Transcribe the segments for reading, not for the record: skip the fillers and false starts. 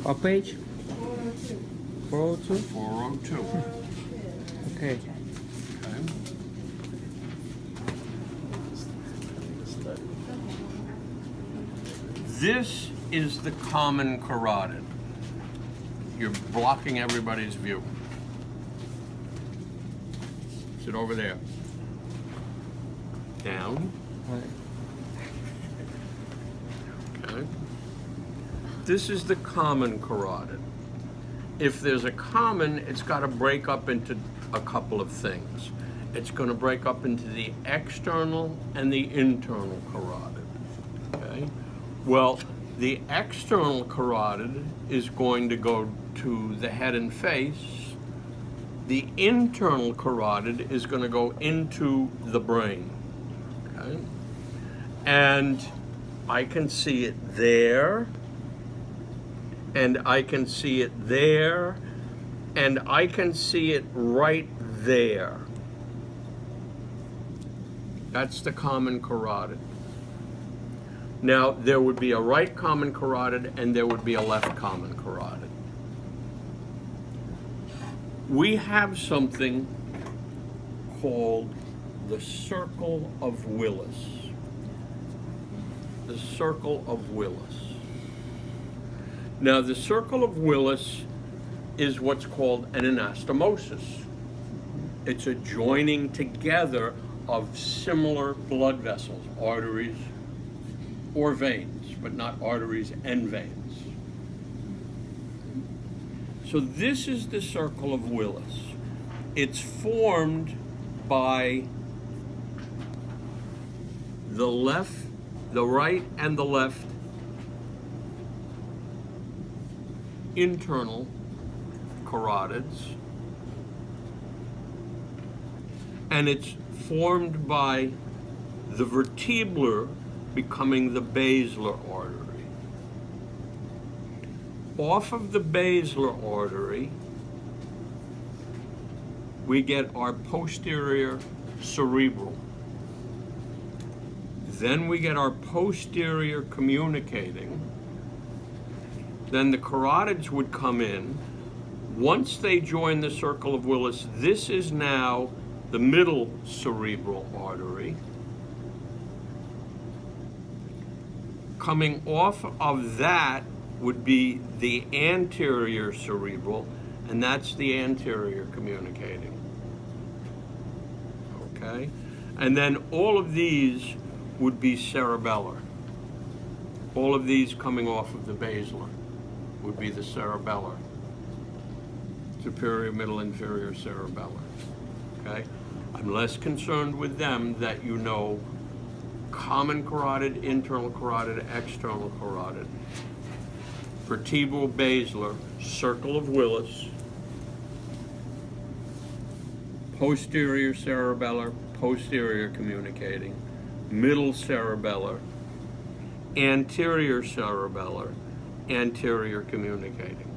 What page? 402? 402. Okay. Okay. This is the common carotid. You're blocking everybody's view. Sit over there. Down. Okay. This is the common carotid. If there's a common, it's got to break up into a couple of things. It's going to break up into the external and the internal carotid. Okay? Well, the external carotid is going to go to the head and face. The internal carotid is going to go into the brain. Okay? And I can see it there, and I can see it there, and I can see it right there. That's the common carotid. Now, there would be a right common carotid and there would be a left common carotid. We have something called the circle of Willis. The circle of Willis. Now, the circle of Willis is what's called an anastomosis. It's a joining together of similar blood vessels, arteries or veins, but not arteries and veins. So this is the circle of Willis. It's formed by the right and the left internal carotids, and it's formed by the vertebral becoming the basilar artery. Off of the basilar artery, we get our posterior cerebral. Then we get our posterior communicating. Then the carotids would come in. Once they join the circle of Willis, this is now the middle cerebral artery. Coming off of that would be the anterior cerebral, and that's the anterior communicating. Okay? And then all of these would be cerebellar. All of these coming off of the basilar would be the cerebellar. Superior, middle, inferior cerebellar. Okay? I'm less concerned with them that you know common carotid, internal carotid, external carotid. Vertebral basilar, circle of Willis, posterior cerebellar, posterior communicating, middle cerebellar, anterior cerebellar, anterior communicating.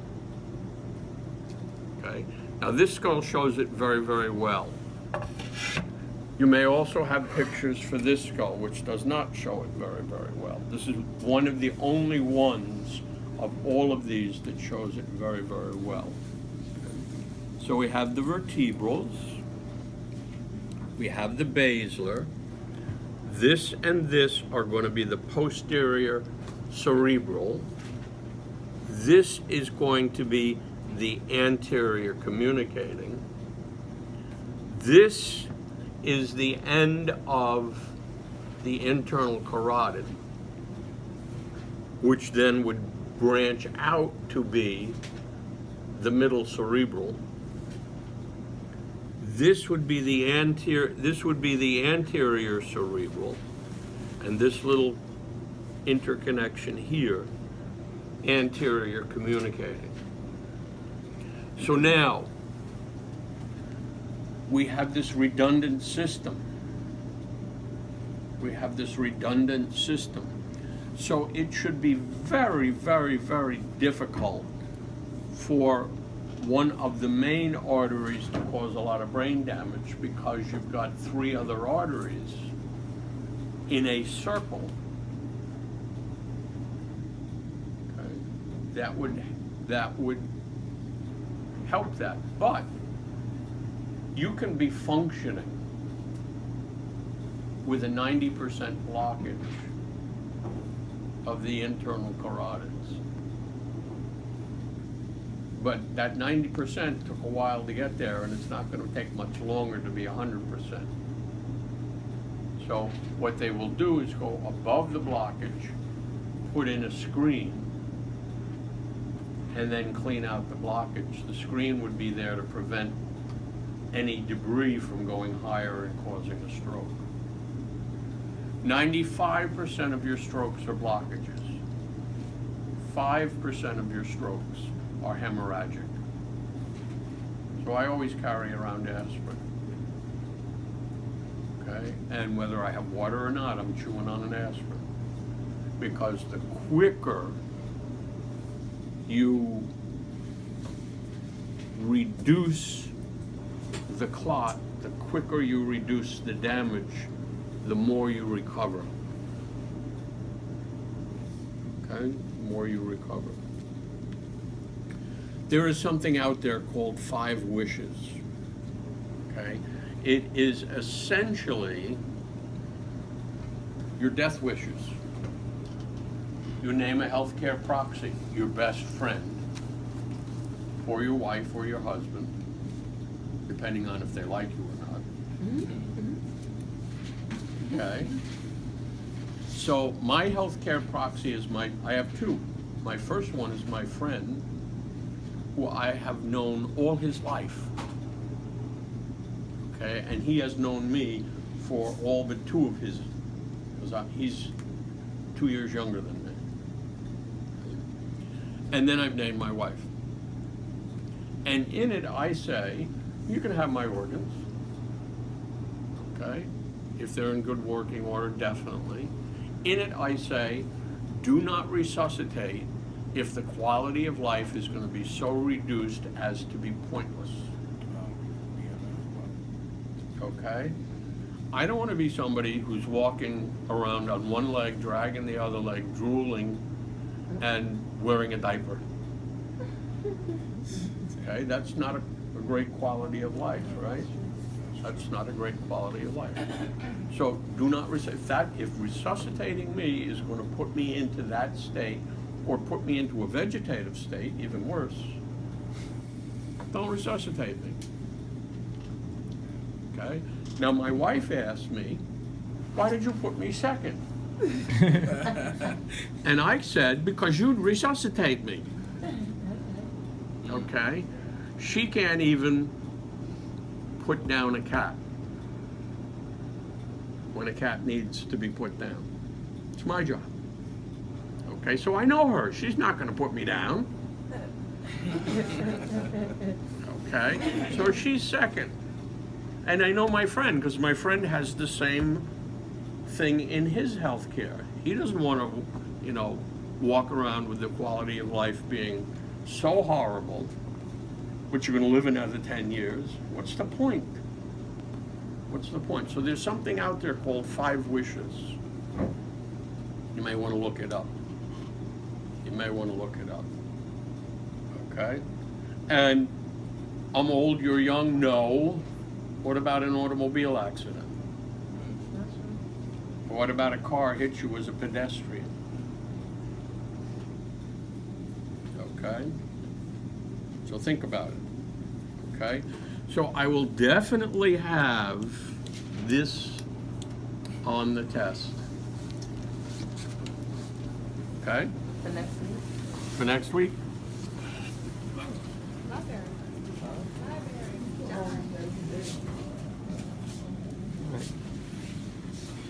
Okay? Now this skull shows it very, very well. You may also have pictures for this skull, which does not show it very, very well. This is one of the only ones of all of these that shows it very, very well. So we have the vertebrals, we have the basilar. This and this are going to be the posterior cerebral. This is going to be the anterior communicating. This is the end of the internal carotid, which then would branch out to be the middle cerebral. This would be the anterior cerebral, and this little interconnection here, anterior communicating. So now we have this redundant system. So it should be very, very, very difficult for one of the main arteries to cause a lot of brain damage, because you've got three other arteries in a circle. Okay. that would help that. But you can be functioning with a 90% blockage of the internal carotids. But that 90% took a while to get there, and it's not going to take much longer to be 100%. So what they will do is go above the blockage, put in a screen, and then clean out the blockage. The screen would be there to prevent any debris from going higher and causing a stroke. 95% of your strokes are blockages. 5% of your strokes are hemorrhagic. So I always carry around aspirin. Okay? And whether I have water or not, I'm chewing on an aspirin. Because the quicker you reduce the clot, the quicker you reduce the damage, the more you recover. Okay? The more you recover. There is something out there called 5 wishes. Okay? It is essentially your death wishes. You name a healthcare proxy, your best friend, or your wife or your husband, depending on if they like you or not. Okay? So my healthcare proxy is I have 2. My first one is my friend, who I have known all his life. Okay? And he has known me for all but 2 of his, because he's 2 years younger than me. And then I've named my wife. And in it I say, you can have my organs, okay? If they're in good working order, definitely. In it I say, do not resuscitate if the quality of life is going to be so reduced as to be pointless. Okay? I don't want to be somebody who's walking around on one leg, dragging the other leg, drooling, and wearing a diaper. Okay, that's not a great quality of life, right? That's not a great quality of life. So do not resuscitate. If resuscitating me is going to put me into that state, or put me into a vegetative state, even worse, don't resuscitate me. Okay? Now my wife asked me, why did you put me second? And I said, because you'd resuscitate me. Okay? She can't even put down a cat when a cat needs to be put down. It's my job. Okay, so I know her. She's not going to put me down. Okay, so she's second. And I know my friend, because my friend has the same thing in his health care. He doesn't want to, walk around with the quality of life being so horrible, but you're going to live another 10 years. What's the point? What's the point? So there's something out there called 5 wishes. You may want to look it up. You may want to look it up. Okay? And I'm old, you're young? No. What about an automobile accident? What about a car hit you as a pedestrian? Okay? So think about it. Okay? So I will definitely have this on the test. Okay? For next week? For next week? Not very.